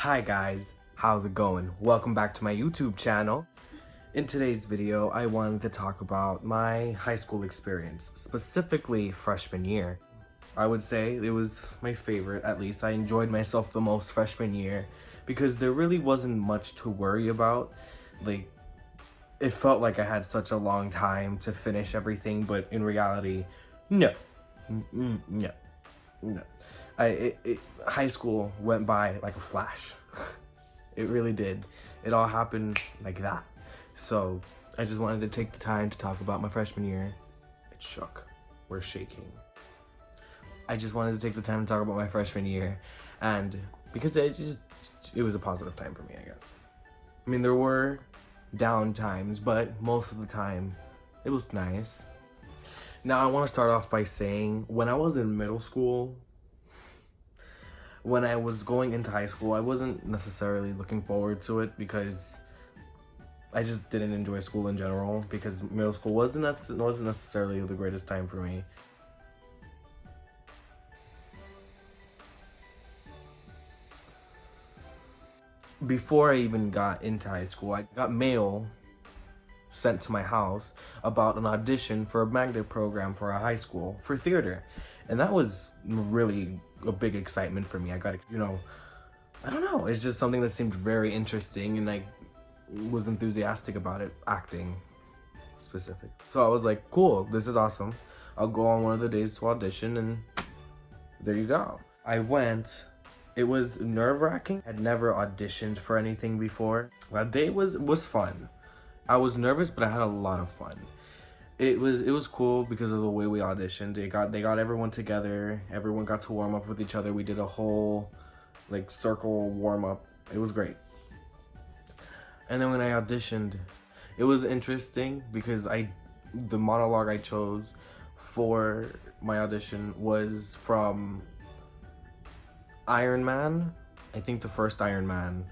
Hi guys, how's it going? Welcome back to my YouTube channel. In today's video, I wanted to talk about my high school experience, specifically freshman year. I would say it was my favorite, at least. I enjoyed myself the most freshman year because there really wasn't much to worry about. Like, it felt like I had such a long time to finish everything, but in reality, no. No. No. High school went by like a flash. It really did. It all happened like that. So I just wanted to take the time to talk about my freshman year. It shook. We're shaking. I just wanted to take the time to talk about my freshman year, and because it was a positive time for me, I guess. I mean, there were down times, but most of the time it was nice. Now I want to start off by saying, when I was in middle school, when I was going into high school, I wasn't necessarily looking forward to it because I just didn't enjoy school in general, because middle school wasn't necessarily the greatest time for me. Before I even got into high school, I got mail sent to my house about an audition for a magnet program for a high school for theater. And that was really a big excitement for me. I got, I don't know, it's just something that seemed very interesting, and I was enthusiastic about it, acting specific. So I was like, cool, this is awesome. I'll go on one of the days to audition, and there you go. I went. It was nerve-wracking. I'd never auditioned for anything before. That day was fun. I was nervous, but I had a lot of fun. It was cool because of the way we auditioned. They got everyone together. Everyone got to warm up with each other. We did a whole circle warm up. It was great. And then when I auditioned, it was interesting because the monologue I chose for my audition was from Iron Man. I think the first Iron Man,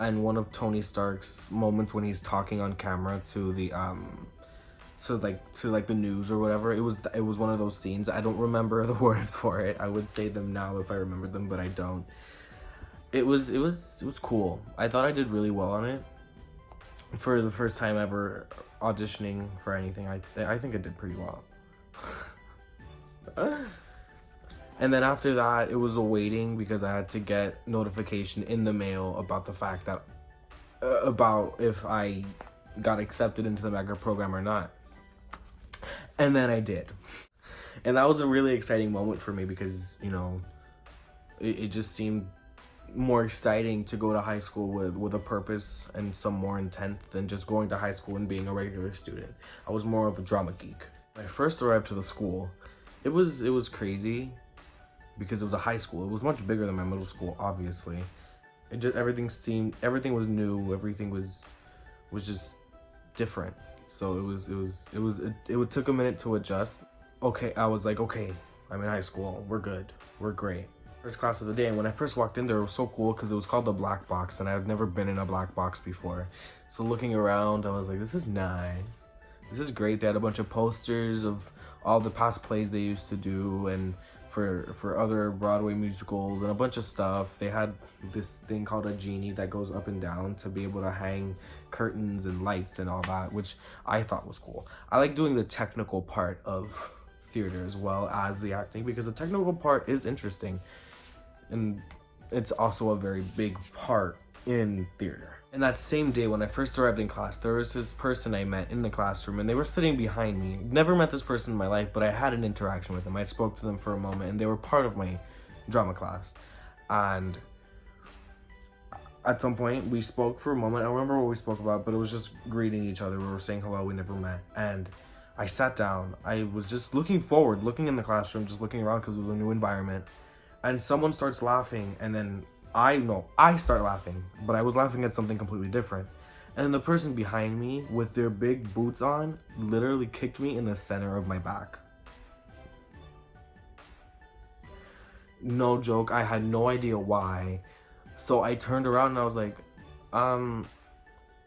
and one of Tony Stark's moments when he's talking on camera to the to the news or whatever. It was one of those scenes. I don't remember the words for it. I would say them now if I remembered them, but I don't. It was cool. I thought I did really well on it. For the first time ever auditioning for anything, I think I did pretty well. And then after that, it was a waiting because I had to get notification in the mail about the fact that about if I got accepted into the magnet program or not. And then I did. And that was a really exciting moment for me because, it just seemed more exciting to go to high school with a purpose and some more intent than just going to high school and being a regular student. I was more of a drama geek. When I first arrived to the school, it was crazy because it was a high school. It was much bigger than my middle school, obviously. Everything was new, everything was just different. So it took a minute to adjust. Okay, I was like, okay, I'm in high school, we're good, we're great. First class of the day, and when I first walked in there, it was so cool because it was called the black box, and I've never been in a black box before. So looking around, I was like, this is nice, this is great. They had a bunch of posters of all the past plays they used to do, and for other Broadway musicals and a bunch of stuff. They had this thing called a genie that goes up and down to be able to hang curtains and lights and all that, which I thought was cool. I like doing the technical part of theater as well as the acting because the technical part is interesting, and it's also a very big part in theater. And that same day when I first arrived in class, there was this person I met in the classroom, and they were sitting behind me. Never met this person in my life, but I had an interaction with them. I spoke to them for a moment, and they were part of my drama class. And at some point, we spoke for a moment. I don't remember what we spoke about, but it was just greeting each other. We were saying hello, we never met. And I sat down. I was just looking in the classroom, just looking around because it was a new environment. And someone starts laughing, and then I start laughing, but I was laughing at something completely different. And the person behind me with their big boots on literally kicked me in the center of my back. No joke, I had no idea why. So I turned around and I was like,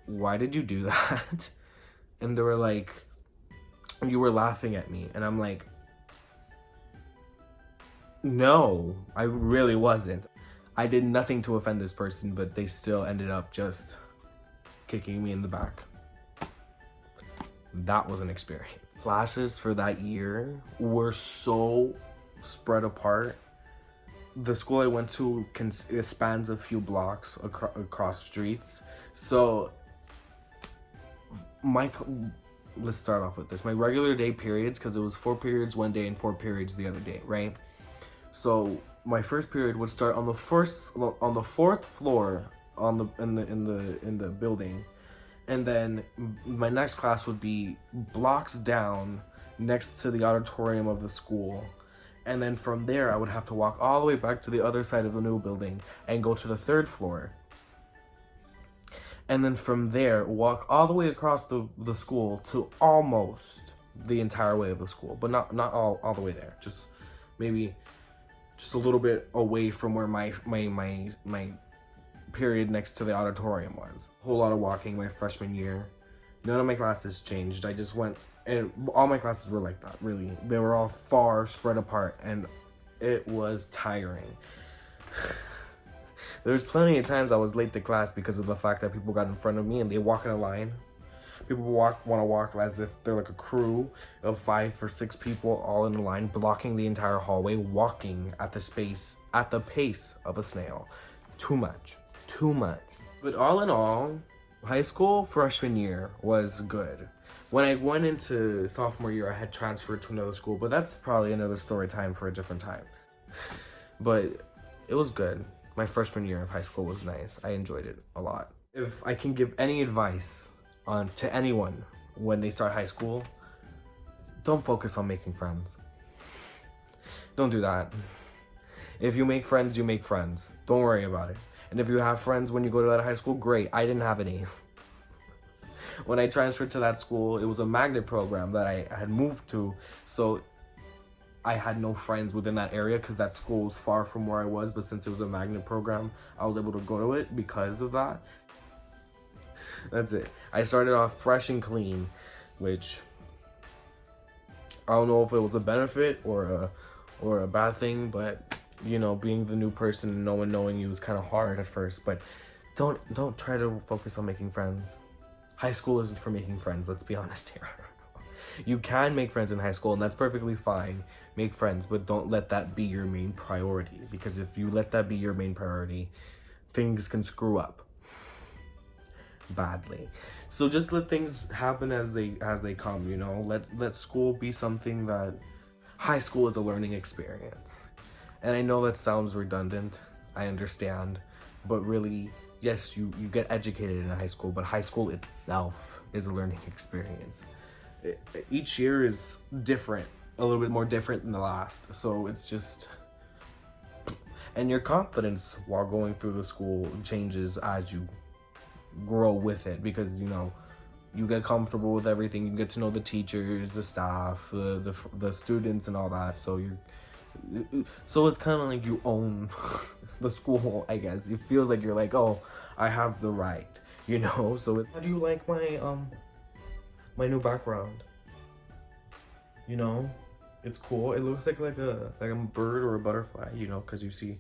why did you do that? And they were like, you were laughing at me. And I'm like, no, I really wasn't. I did nothing to offend this person, but they still ended up just kicking me in the back. That was an experience. Classes for that year were so spread apart. The school I went to spans a few blocks across streets. So let's start off with this. My regular day periods, because it was 4 periods one day and 4 periods the other day, right? So my first period would start on the fourth floor in the building, and then my next class would be blocks down next to the auditorium of the school. And then from there, I would have to walk all the way back to the other side of the new building and go to the 3rd floor. And then from there, walk all the way across the school to almost the entire way of the school. But not all the way there. Just maybe just a little bit away from where my period next to the auditorium was. A whole lot of walking my freshman year. None of my classes changed. I just went, and all my classes were like that, really. They were all far spread apart, and it was tiring. There's plenty of times I was late to class because of the fact that people got in front of me and they walk in a line. People want to walk as if they're like a crew of 5 or 6 people all in a line, blocking the entire hallway, walking at the pace of a snail. Too much. But all in all, high school freshman year was good. When I went into sophomore year, I had transferred to another school, but that's probably another story time for a different time. But it was good. My freshman year of high school was nice. I enjoyed it a lot. If I can give any advice to anyone when they start high school, don't focus on making friends. Don't do that. If you make friends, you make friends. Don't worry about it. And if you have friends when you go to that high school, great. I didn't have any. When I transferred to that school, it was a magnet program that I had moved to, so I had no friends within that area because that school was far from where I was, but since it was a magnet program, I was able to go to it because of that. That's it. I started off fresh and clean, which I don't know if it was a benefit or a bad thing, but you know, being the new person and no one knowing you was kind of hard at first. But don't try to focus on making friends. High school isn't for making friends, let's be honest here. You can make friends in high school, and that's perfectly fine. Make friends, but don't let that be your main priority. Because if you let that be your main priority, things can screw up badly. So just let things happen as they come, you know? Let school be something that... High school is a learning experience. And I know that sounds redundant, I understand, but really... Yes, you get educated in high school, but high school itself is a learning experience. Each year is different, a little bit more different than the last. So it's just... And your confidence while going through the school changes as you grow with it, because, you know, you get comfortable with everything. You get to know the teachers, the staff, the students and all that. So it's kind of like you own the school, I guess. It feels like you're like, oh, I have the right, you know? So how do you like my new background? You know, it's cool. It looks like a bird or a butterfly, you know, because you see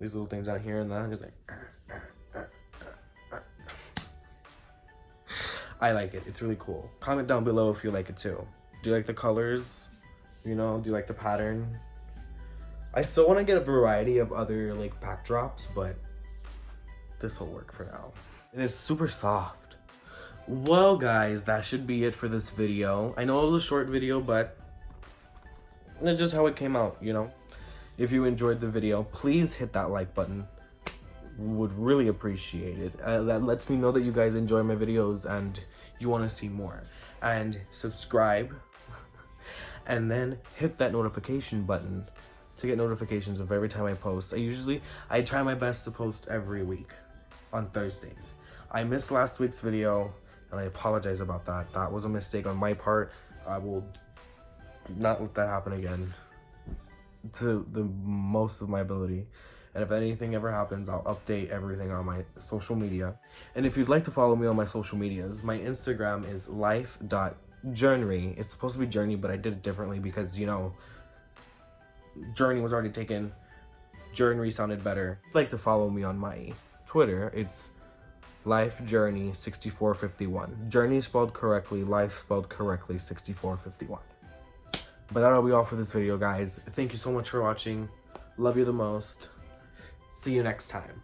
these little things out here and that, just like I like it. It's really cool. Comment down below if you like it too. Do you like the colors? You know, do you like the pattern? I still want to get a variety of other like backdrops, but this will work for now. And it's super soft. Well guys, that should be it for this video. I know it was a short video, but it's just how it came out, you know? If you enjoyed the video, please hit that like button. Would really appreciate it. That lets me know that you guys enjoy my videos and you want to see more. And subscribe. And then hit that notification button to get notifications of every time I post. I try my best to post every week on Thursdays. I missed last week's video and I apologize about that. That was a mistake on my part. I will not let that happen again to the most of my ability. And if anything ever happens, I'll update everything on my social media. And if you'd like to follow me on my social medias, my Instagram is life.journey. It's supposed to be journey, but I did it differently because, you know, journey was already taken. Journey sounded better. If you'd like to follow me on my Twitter, it's Life Journey 6451. Journey spelled correctly, life spelled correctly, 6451. But that'll be all for this video, guys. Thank you so much for watching. Love you the most. See you next time.